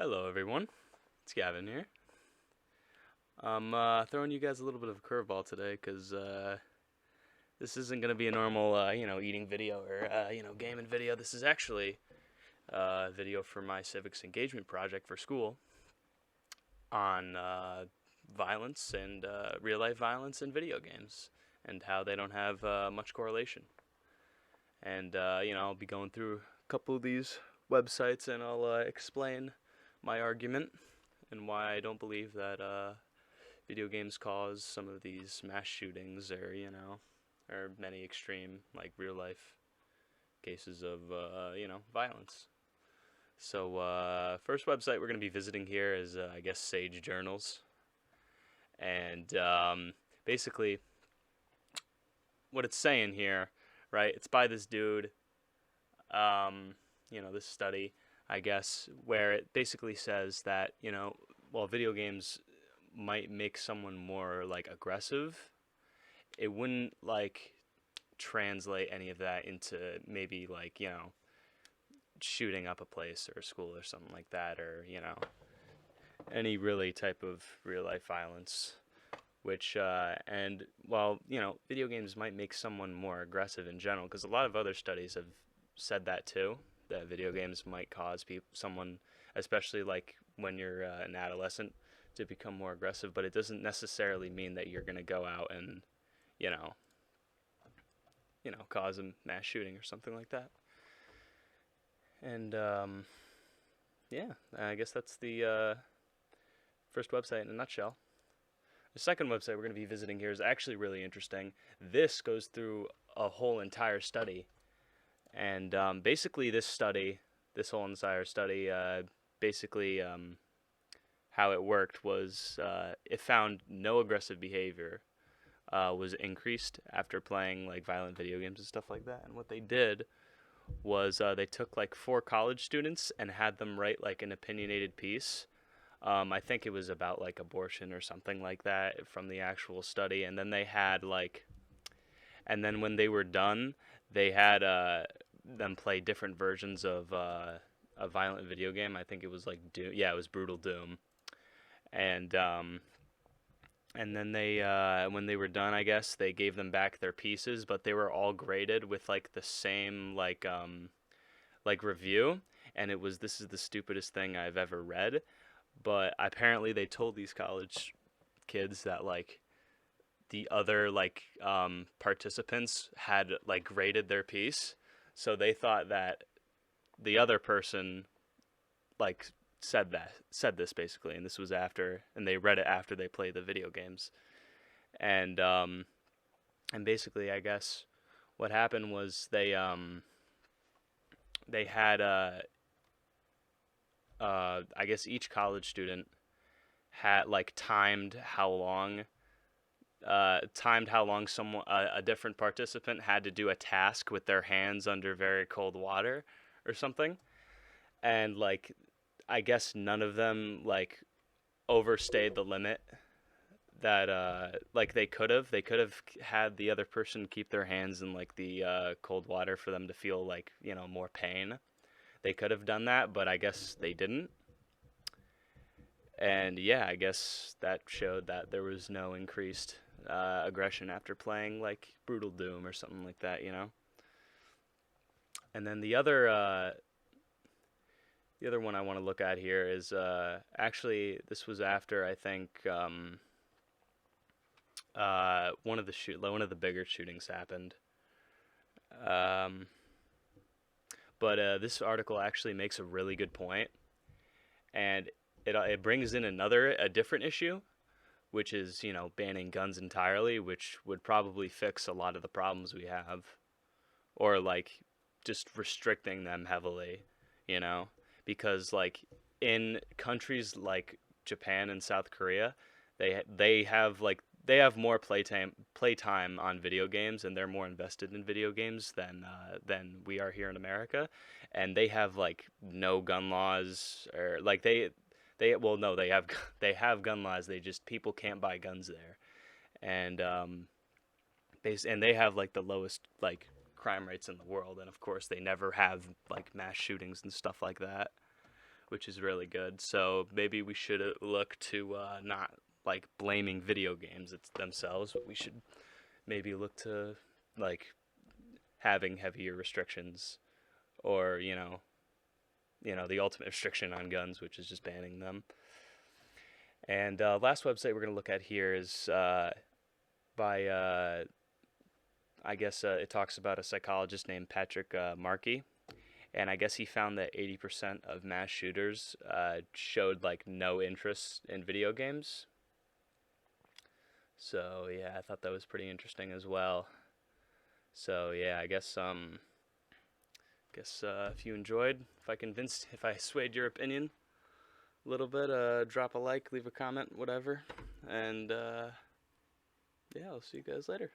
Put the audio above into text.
Hello, everyone. It's Gavin here. I'm throwing you guys a little bit of a curveball today because this isn't going to be a normal, eating video or, gaming video. This is actually a video for my civics engagement project for school on violence and real life violence in video games and how they don't have much correlation. And, I'll be going through a couple of these websites and I'll explain my argument and why I don't believe that video games cause some of these mass shootings or many extreme, like, real life cases of, violence. So, first website we're going to be visiting here is, I guess, Sage Journals. And basically, what it's saying here, right, it's by this dude, this study, I guess, where it basically says that, while video games might make someone more, like, aggressive, it wouldn't, like, translate any of that into maybe, like, shooting up a place or a school or something like that, or, any really type of real life violence. Which, and while, video games might make someone more aggressive in general, because a lot of other studies have said that too, that video games might cause someone, especially like when you're an adolescent, to become more aggressive, but it doesn't necessarily mean that you're going to go out and, cause a mass shooting or something like that. And, yeah, I guess that's the first website in a nutshell. The second website we're going to be visiting here is actually really interesting. This goes through a whole entire study. And basically this whole entire study, how it worked was it found no aggressive behavior was increased after playing like violent video games and stuff like that. And what they did was they took like 4 college students and had them write like an opinionated piece. I think it was about like abortion or something like that from the actual study. And then when they were done, they had them play different versions of a violent video game. I think it was like Doom. Yeah, it was Brutal Doom. And then when they were done, I guess they gave them back their pieces, but they were all graded with like the same like review. And this is the stupidest thing I've ever read. But apparently they told these college kids that like the other like participants had like graded their piece, so they thought that the other person like said this basically, and this was after, and they read it after they played the video games, and basically I guess what happened was they had I guess each college student had like timed how long someone a different participant had to do a task with their hands under very cold water or something, and like I guess none of them like overstayed the limit that like they could have had the other person keep their hands in like the cold water for them to feel like more pain. They could have done that, but I guess they didn't. And yeah, I guess that showed that there was no increased aggression after playing like Brutal Doom or something like that, And then the other one I want to look at here is actually this was after I think one of the bigger shootings happened. But this article actually makes a really good point, and it brings in a different issue, which is banning guns entirely, which would probably fix a lot of the problems we have, or like just restricting them heavily, because like in countries like Japan and South Korea, they have more playtime on video games, and they're more invested in video games than we are here in America, and they have like no gun laws, or like they have gun laws. People can't buy guns there, and they have like the lowest like crime rates in the world, and of course they never have like mass shootings and stuff like that, which is really good. So maybe we should look to not like blaming video games themselves, but we should maybe look to like having heavier restrictions, or the ultimate restriction on guns, which is just banning them. And last website we're going to look at here is by I guess it talks about a psychologist named Patrick Markey, and I guess he found that 80% of mass shooters showed like no interest in video games. So yeah, I thought that was pretty interesting as well. So yeah, I guess if you enjoyed, if I swayed your opinion a little bit, drop a like, leave a comment, whatever, and yeah, I'll see you guys later.